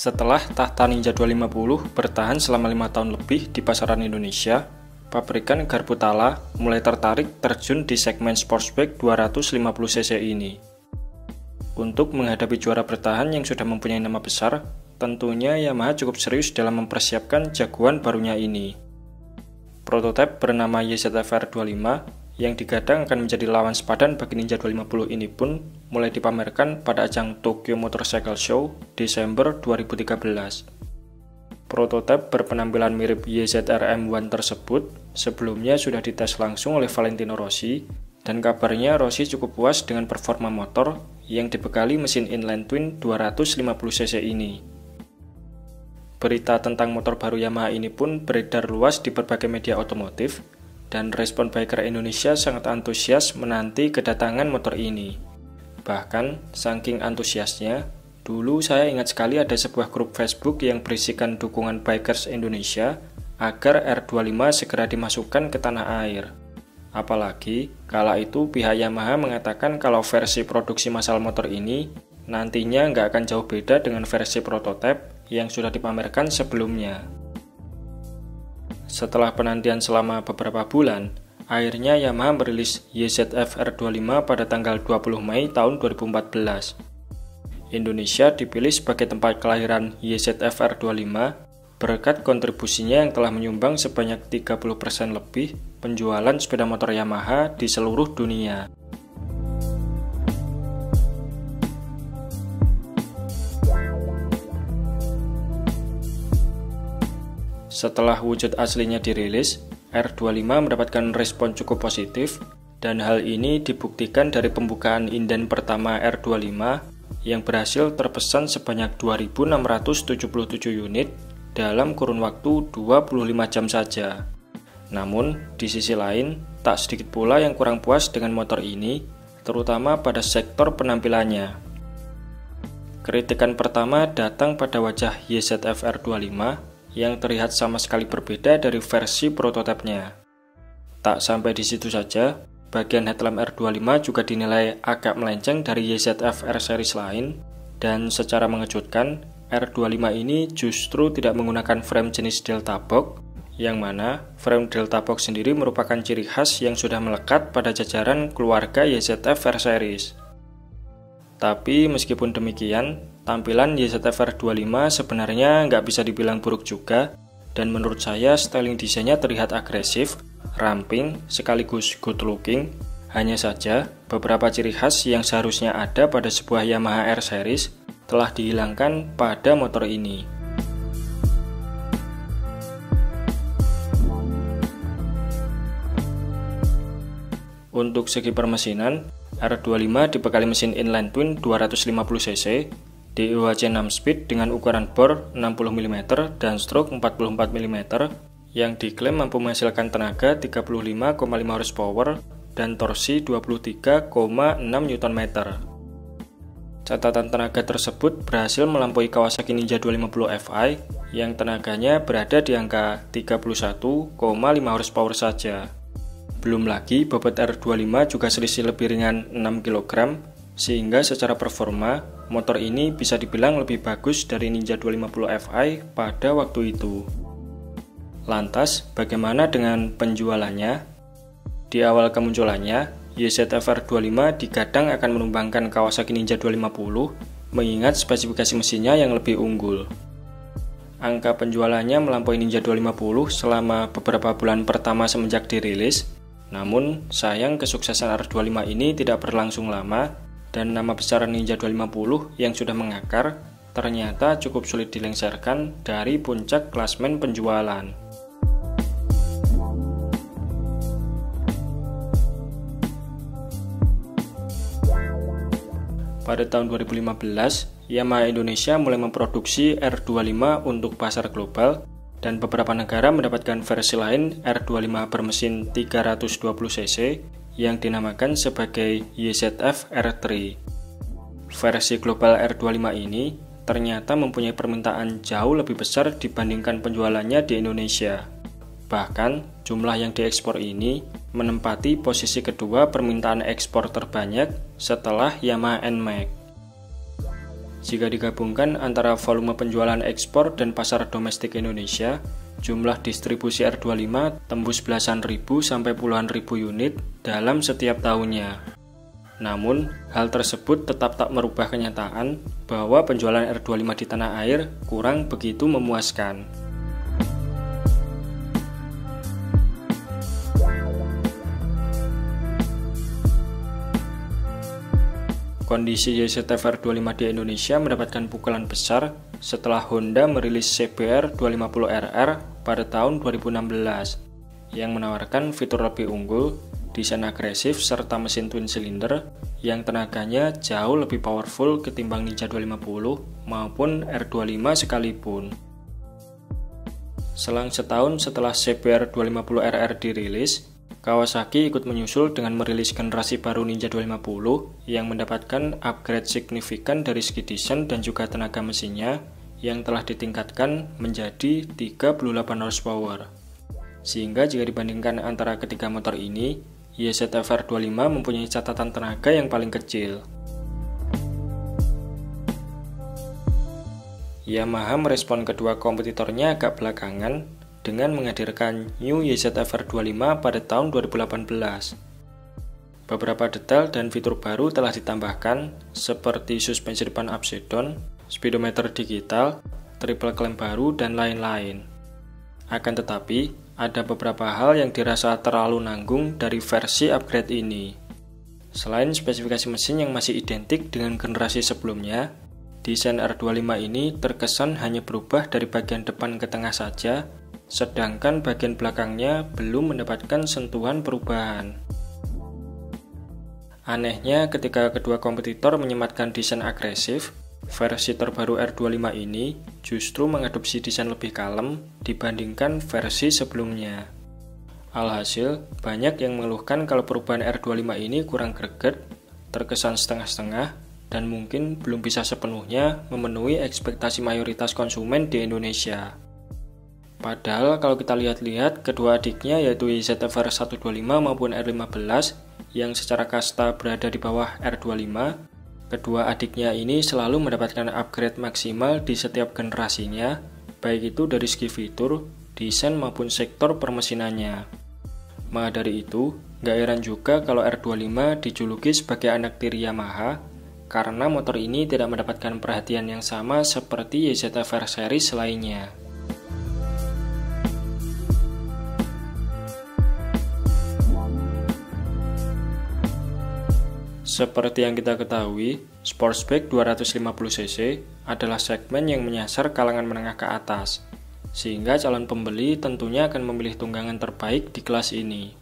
Setelah tahta Ninja 250 bertahan selama 5 tahun lebih di pasaran Indonesia, pabrikan garpu Tala mulai tertarik terjun di segmen sportsbike 250cc ini. Untuk menghadapi juara bertahan yang sudah mempunyai nama besar, tentunya Yamaha cukup serius dalam mempersiapkan jagoan barunya ini. Prototipe bernama YZF-R 25 yang digadang akan menjadi lawan sepadan bagi Ninja 250 ini pun mulai dipamerkan pada ajang Tokyo Motorcycle Show Desember 2013. Prototipe berpenampilan mirip YZR M1 tersebut sebelumnya sudah dites langsung oleh Valentino Rossi, dan kabarnya Rossi cukup puas dengan performa motor yang dibekali mesin inline twin 250cc ini. Berita tentang motor baru Yamaha ini pun beredar luas di berbagai media otomotif, dan respon biker Indonesia sangat antusias menanti kedatangan motor ini. Bahkan, saking antusiasnya, dulu saya ingat sekali ada sebuah grup Facebook yang berisikan dukungan bikers Indonesia agar R25 segera dimasukkan ke tanah air. Apalagi, kala itu pihak Yamaha mengatakan kalau versi produksi massal motor ini nantinya nggak akan jauh beda dengan versi prototipe yang sudah dipamerkan sebelumnya. Setelah penantian selama beberapa bulan, akhirnya Yamaha merilis YZF-R 25 pada tanggal 20 Mei tahun 2014. Indonesia dipilih sebagai tempat kelahiran YZF-R 25 berkat kontribusinya yang telah menyumbang sebanyak 30% lebih penjualan sepeda motor Yamaha di seluruh dunia. Setelah wujud aslinya dirilis, R25 mendapatkan respon cukup positif, dan hal ini dibuktikan dari pembukaan inden pertama R25 yang berhasil terpesan sebanyak 2.677 unit dalam kurun waktu 25 jam saja. Namun, di sisi lain, tak sedikit pula yang kurang puas dengan motor ini, terutama pada sektor penampilannya. Kritikan pertama datang pada wajah YZF-R 25 yang terlihat sama sekali berbeda dari versi prototipenya. Tak sampai di situ saja, bagian headlamp R25 juga dinilai agak melenceng dari YZF R series lain, dan secara mengejutkan, R25 ini justru tidak menggunakan frame jenis Delta Box, yang mana frame Delta Box sendiri merupakan ciri khas yang sudah melekat pada jajaran keluarga YZF R series. Tapi meskipun demikian, tampilan YZF-R 25 sebenarnya nggak bisa dibilang buruk juga, dan menurut saya styling desainnya terlihat agresif, ramping, sekaligus good looking. Hanya saja, beberapa ciri khas yang seharusnya ada pada sebuah Yamaha R Series telah dihilangkan pada motor ini. Untuk segi permesinan, R25 dibekali mesin inline twin 250cc, DOHC 6 speed dengan ukuran bor 60 mm dan stroke 44 mm yang diklaim mampu menghasilkan tenaga 35,5 horsepower dan torsi 23,6 Nm. Catatan tenaga tersebut berhasil melampaui Kawasaki Ninja 250 Fi yang tenaganya berada di angka 31,5 horsepower saja. Belum lagi bobot R25 juga selisih lebih ringan 6 kg, sehingga secara performa, motor ini bisa dibilang lebih bagus dari Ninja 250 Fi pada waktu itu. Lantas, bagaimana dengan penjualannya? Di awal kemunculannya, YZF-R 25 digadang akan menumbangkan Kawasaki Ninja 250, mengingat spesifikasi mesinnya yang lebih unggul. Angka penjualannya melampaui Ninja 250 selama beberapa bulan pertama semenjak dirilis. Namun, sayang kesuksesan R25 ini tidak berlangsung lama, dan nama besar Ninja 250 yang sudah mengakar ternyata cukup sulit dilengsarkan dari puncak klasmen penjualan. Pada tahun 2015, Yamaha Indonesia mulai memproduksi R25 untuk pasar global, dan beberapa negara mendapatkan versi lain R25 bermesin 320cc yang dinamakan sebagai YZF R3. Versi global R25 ini ternyata mempunyai permintaan jauh lebih besar dibandingkan penjualannya di Indonesia. Bahkan, jumlah yang diekspor ini menempati posisi kedua permintaan ekspor terbanyak setelah Yamaha NMAX. Jika digabungkan antara volume penjualan ekspor dan pasar domestik Indonesia, jumlah distribusi R25 tembus belasan ribu sampai puluhan ribu unit dalam setiap tahunnya. Namun, hal tersebut tetap tak merubah kenyataan bahwa penjualan R25 di tanah air kurang begitu memuaskan. Kondisi YZF R25 di Indonesia mendapatkan pukulan besar setelah Honda merilis CBR 250RR pada tahun 2016 yang menawarkan fitur lebih unggul, desain agresif, serta mesin twin cylinder yang tenaganya jauh lebih powerful ketimbang Ninja 250 maupun R25 sekalipun. Selang setahun setelah CBR 250RR dirilis, Kawasaki ikut menyusul dengan merilis generasi baru Ninja 250 yang mendapatkan upgrade signifikan dari segi desain dan juga tenaga mesinnya yang telah ditingkatkan menjadi 38 horsepower. Sehingga jika dibandingkan antara ketiga motor ini, YZF R25 mempunyai catatan tenaga yang paling kecil. Yamaha merespon kedua kompetitornya agak belakangan dengan menghadirkan New YZF R25 pada tahun 2018. Beberapa detail dan fitur baru telah ditambahkan seperti suspensi depan upside down, speedometer digital, triple clamp baru, dan lain-lain. Akan tetapi, ada beberapa hal yang dirasa terlalu nanggung dari versi upgrade ini. Selain spesifikasi mesin yang masih identik dengan generasi sebelumnya, desain R25 ini terkesan hanya berubah dari bagian depan ke tengah saja, sedangkan bagian belakangnya belum mendapatkan sentuhan perubahan. Anehnya, ketika kedua kompetitor menyematkan desain agresif, versi terbaru R25 ini justru mengadopsi desain lebih kalem dibandingkan versi sebelumnya. Alhasil, banyak yang mengeluhkan kalau perubahan R25 ini kurang greget, terkesan setengah-setengah, dan mungkin belum bisa sepenuhnya memenuhi ekspektasi mayoritas konsumen di Indonesia. Padahal kalau kita lihat-lihat, kedua adiknya yaitu YZF R125 maupun R15 yang secara kasta berada di bawah R25, kedua adiknya ini selalu mendapatkan upgrade maksimal di setiap generasinya, baik itu dari segi fitur, desain maupun sektor permesinannya. Maka dari itu, nggak heran juga kalau R25 dijuluki sebagai anak tiri Yamaha, karena motor ini tidak mendapatkan perhatian yang sama seperti YZF R series lainnya. Seperti yang kita ketahui, Sportsback 250cc adalah segmen yang menyasar kalangan menengah ke atas, sehingga calon pembeli tentunya akan memilih tunggangan terbaik di kelas ini.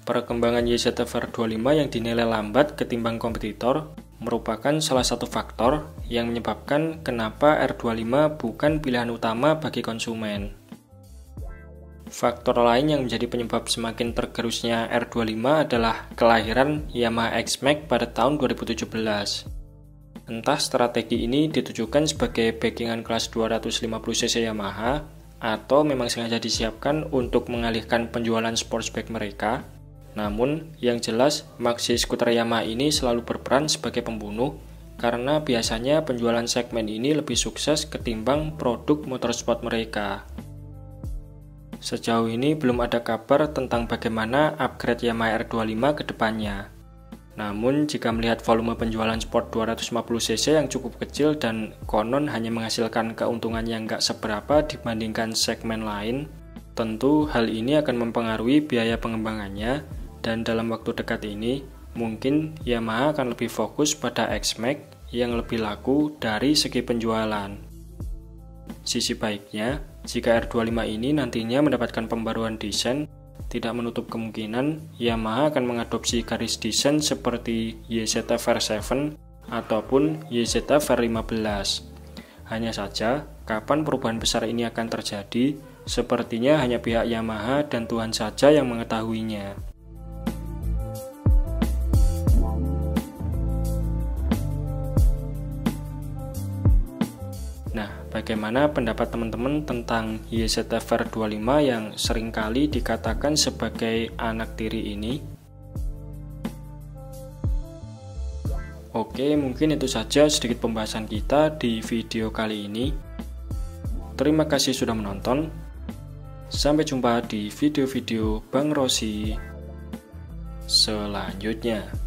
Perkembangan YZF R25 yang dinilai lambat ketimbang kompetitor merupakan salah satu faktor yang menyebabkan kenapa R25 bukan pilihan utama bagi konsumen. Faktor lain yang menjadi penyebab semakin tergerusnya R25 adalah kelahiran Yamaha X-Max pada tahun 2017. Entah strategi ini ditujukan sebagai backingan kelas 250cc Yamaha atau memang sengaja disiapkan untuk mengalihkan penjualan sportsback mereka. Namun, yang jelas maxi skuter Yamaha ini selalu berperan sebagai pembunuh karena biasanya penjualan segmen ini lebih sukses ketimbang produk motorsport mereka. Sejauh ini belum ada kabar tentang bagaimana upgrade Yamaha R25 ke depannya. Namun, jika melihat volume penjualan sport 250cc yang cukup kecil dan konon hanya menghasilkan keuntungan yang nggak seberapa dibandingkan segmen lain, tentu hal ini akan mempengaruhi biaya pengembangannya, dan dalam waktu dekat ini, mungkin Yamaha akan lebih fokus pada X-Max yang lebih laku dari segi penjualan. Sisi baiknya, jika R25 ini nantinya mendapatkan pembaruan desain, tidak menutup kemungkinan Yamaha akan mengadopsi garis desain seperti YZF R7 ataupun YZF R15. Hanya saja, kapan perubahan besar ini akan terjadi, sepertinya hanya pihak Yamaha dan Tuhan saja yang mengetahuinya. Nah, bagaimana pendapat teman-teman tentang YZF R25 yang seringkali dikatakan sebagai anak tiri ini? Oke, mungkin itu saja sedikit pembahasan kita di video kali ini. Terima kasih sudah menonton. Sampai jumpa di video-video Bang Rossi selanjutnya.